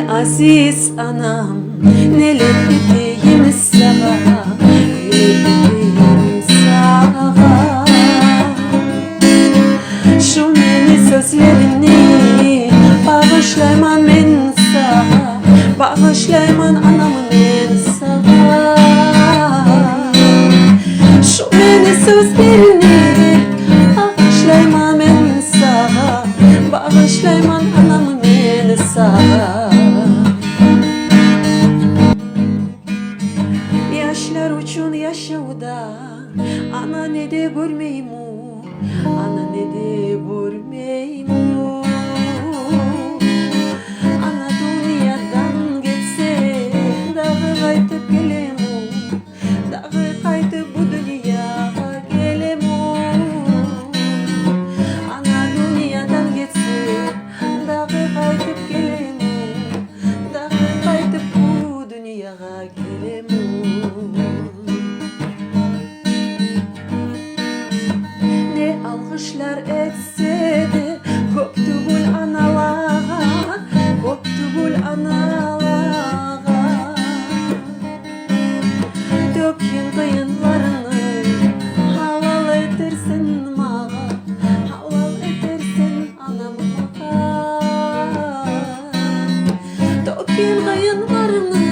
Aziz anam, neler edeyim sana, neler edeyim sana. Şu meni sözlerini bağışlayman men sana, bağışlayman anamı men sana. Şu meni sözlerini bağışlayman men sana, bağışlayman anamı men sana. Yaşlar uçun yaşavda, ana ne de görmeyim o, ana ne de görmeyim o. Ana dünyadan geçse, dağı kaytıp gelem o, dağı kaytıp bu dünyaya gelem o. Ana dünyadan geçse, dağı kaytıp gelem o, dağı kaytıp bu dünyaya gelem o. Ne alkışlar etse de koptu gül analara, koptu gül analara. Dökün kıyınlarını halal edersin mağa, halal edersin anam mağa. Dökün kıyınlarını